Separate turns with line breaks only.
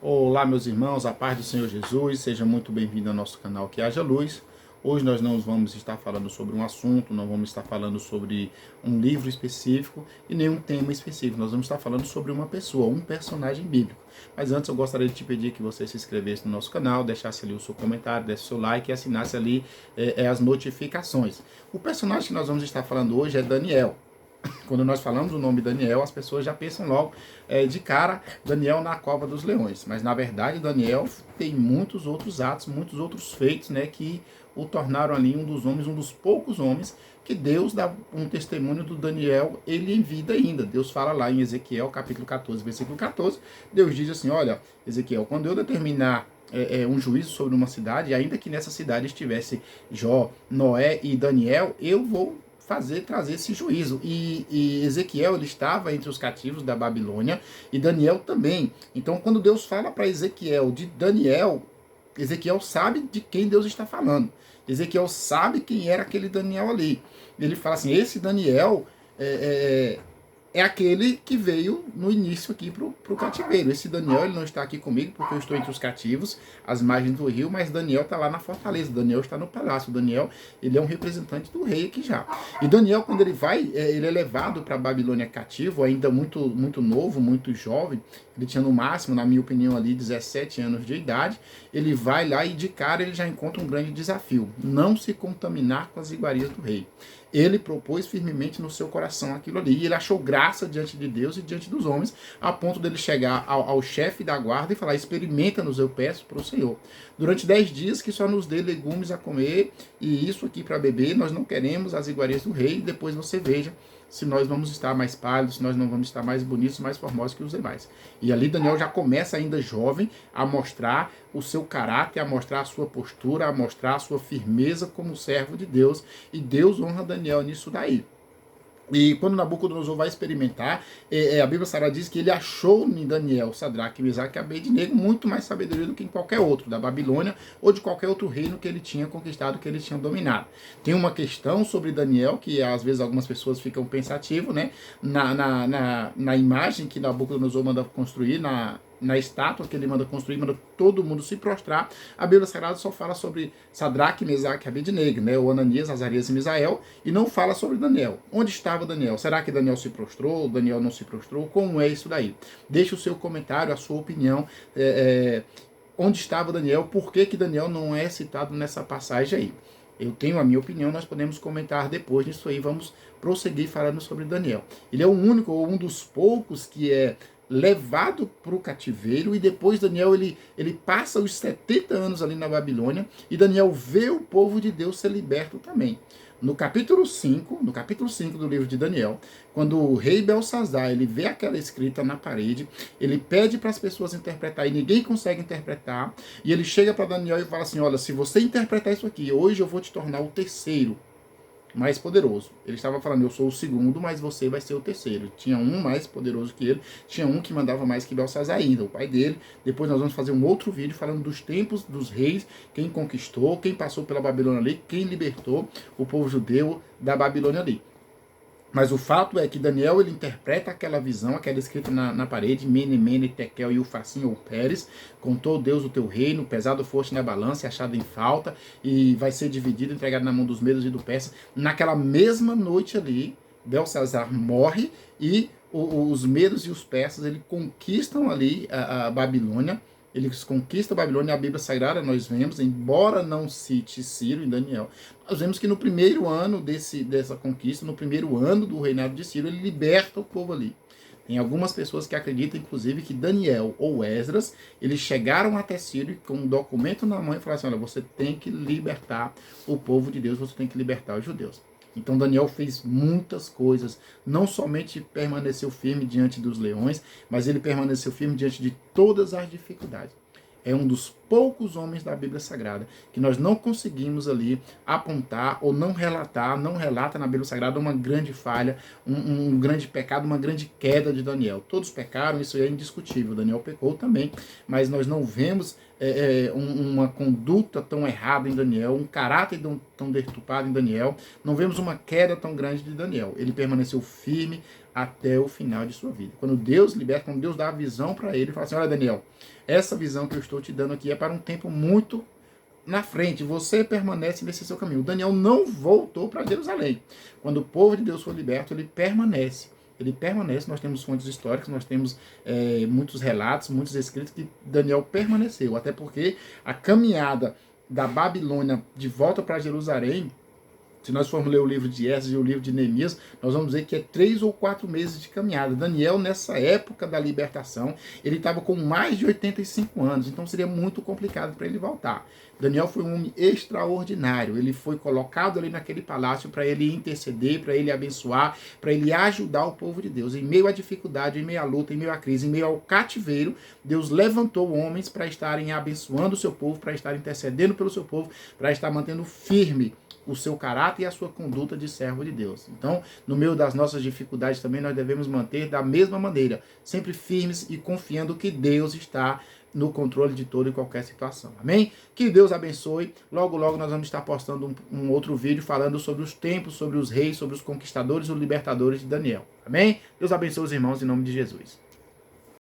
Olá, meus irmãos, a paz do Senhor Jesus, seja muito bem-vindo ao nosso canal Que Haja Luz. Hoje nós não vamos estar falando sobre um assunto, não vamos estar falando sobre um livro específico e nenhum tema específico. Nós vamos estar falando sobre uma pessoa, um personagem bíblico. Mas antes eu gostaria de te pedir que você se inscrevesse no nosso canal, deixasse ali o seu comentário, desse o seu like e assinasse ali as notificações. O personagem que nós vamos estar falando hoje é Daniel. Quando nós falamos o nome Daniel, as pessoas já pensam logo de cara Daniel na cova dos leões. Mas na verdade Daniel tem muitos outros atos, muitos outros feitos, né, que o tornaram ali um dos homens, um dos poucos homens que Deus dá um testemunho do Daniel, ele em vida ainda. Deus fala lá em Ezequiel capítulo 14, versículo 14, Deus diz assim, olha, Ezequiel, quando eu determinar um juízo sobre uma cidade, ainda que nessa cidade estivesse Jó, Noé e Daniel, eu vou trazer esse juízo. E Ezequiel, ele estava entre os cativos da Babilônia, e Daniel também. Então, quando Deus fala para Ezequiel de Daniel, Ezequiel sabe de quem Deus está falando. Ezequiel sabe quem era aquele Daniel ali. Ele fala assim, esse Daniel é aquele que veio no início aqui para o cativeiro. Esse Daniel, ele não está aqui comigo porque eu estou entre os cativos, às margens do rio, mas Daniel está lá na fortaleza, Daniel está no palácio, Daniel, ele é um representante do rei aqui já. E Daniel, quando ele vai, ele é levado para a Babilônia cativo, ainda muito, muito novo, muito jovem, ele tinha no máximo, na minha opinião ali, 17 anos de idade, ele vai lá e de cara ele já encontra um grande desafio, não se contaminar com as iguarias do rei. Ele propôs firmemente no seu coração aquilo ali, e ele achou graça diante de Deus e diante dos homens, a ponto dele chegar ao chefe da guarda e falar, experimenta-nos, eu peço para o Senhor. Durante 10 dias que só nos dê legumes a comer, e isso aqui para beber, nós não queremos as iguarias do rei, e depois você veja se nós vamos estar mais pálidos, se nós não vamos estar mais bonitos, mais formosos que os demais. E ali Daniel já começa ainda jovem a mostrar o seu caráter, a mostrar a sua postura, a mostrar a sua firmeza como servo de Deus, e Deus honra Daniel nisso daí. E quando Nabucodonosor vai experimentar, a Bíblia Sagrada diz que ele achou em Daniel, Sadraque, Mesaque e Abednego muito mais sabedoria do que em qualquer outro, da Babilônia ou de qualquer outro reino que ele tinha conquistado, que ele tinha dominado. Tem uma questão sobre Daniel, que às vezes algumas pessoas ficam pensativas, né? Na imagem que Nabucodonosor manda construir, na estátua que ele manda construir, manda todo mundo se prostrar, a Bíblia Sagrada só fala sobre Sadraque, Mesaque e Abednego, né? O Ananias, Azarias e Misael, e não fala sobre Daniel. Onde estava Daniel? Será que Daniel se prostrou? Daniel não se prostrou? Como é isso daí? Deixe o seu comentário, a sua opinião. Onde estava Daniel? Por que Daniel não é citado nessa passagem aí? Eu tenho a minha opinião, nós podemos comentar depois disso aí, vamos prosseguir falando sobre Daniel. Ele é o único, ou um dos poucos que é levado para o cativeiro, e depois Daniel ele passa os 70 anos ali na Babilônia, e Daniel vê o povo de Deus ser liberto também. No capítulo 5 do livro de Daniel, quando o rei Belsazar ele vê aquela escrita na parede, ele pede para as pessoas interpretar e ninguém consegue interpretar, e ele chega para Daniel e fala assim, olha, se você interpretar isso aqui, hoje eu vou te tornar o terceiro mais poderoso. Ele estava falando, eu sou o segundo, mas você vai ser o terceiro. Tinha um mais poderoso que ele, tinha um que mandava mais que Belsazar ainda, o pai dele. Depois nós vamos fazer um outro vídeo falando dos tempos dos reis, quem conquistou, quem passou pela Babilônia ali, quem libertou o povo judeu da Babilônia ali. Mas o fato é que Daniel ele interpreta aquela visão, aquela escrita na parede, Mene, Mene, Tekel e Ufacim ou Pérez, contou Deus o teu reino, pesado foste na balança, achado em falta, e vai ser dividido, entregado na mão dos medos e do persa. Naquela mesma noite ali, Belsazar morre, e os medos e os persas ele conquistam ali a Babilônia. Eles conquistam a Babilônia, a Bíblia Sagrada nós vemos, embora não cite Ciro e Daniel, nós vemos que no primeiro ano dessa conquista, no primeiro ano do reinado de Ciro, ele liberta o povo ali. Tem algumas pessoas que acreditam, inclusive, que Daniel ou Esdras, eles chegaram até Ciro com um documento na mão e falaram assim, olha, você tem que libertar o povo de Deus, você tem que libertar os judeus. Então Daniel fez muitas coisas, não somente permaneceu firme diante dos leões, mas ele permaneceu firme diante de todas as dificuldades. É um dos poucos homens da Bíblia Sagrada que nós não conseguimos ali apontar ou não relata na Bíblia Sagrada uma grande falha, um grande pecado, uma grande queda de Daniel. Todos pecaram, isso é indiscutível. Daniel pecou também, mas nós não vemos uma conduta tão errada em Daniel, um caráter tão deturpado em Daniel, não vemos uma queda tão grande de Daniel. Ele permaneceu firme até o final de sua vida. Quando Deus liberta, quando Deus dá a visão para ele, fala assim: olha, Daniel, essa visão que eu estou te dando aqui é para um tempo muito na frente, você permanece nesse seu caminho. Daniel não voltou para Jerusalém. Quando o povo de Deus foi liberto, ele permanece. Ele permanece, nós temos fontes históricas, nós temos muitos relatos, muitos escritos que Daniel permaneceu, até porque a caminhada da Babilônia de volta para Jerusalém, se nós formos ler o livro de Esdras e o livro de Neemias, nós vamos ver que é 3 ou 4 meses de caminhada. Daniel, nessa época da libertação, ele estava com mais de 85 anos, então seria muito complicado para ele voltar. Daniel foi um homem extraordinário, ele foi colocado ali naquele palácio para ele interceder, para ele abençoar, para ele ajudar o povo de Deus. Em meio à dificuldade, em meio à luta, em meio à crise, em meio ao cativeiro, Deus levantou homens para estarem abençoando o seu povo, para estar intercedendo pelo seu povo, para estar mantendo firme o seu caráter e a sua conduta de servo de Deus. Então, no meio das nossas dificuldades também, nós devemos manter da mesma maneira, sempre firmes e confiando que Deus está no controle de toda e qualquer situação. Amém? Que Deus abençoe. Logo, logo nós vamos estar postando um outro vídeo falando sobre os tempos, sobre os reis, sobre os conquistadores e os libertadores de Daniel. Amém? Deus abençoe os irmãos em nome de Jesus.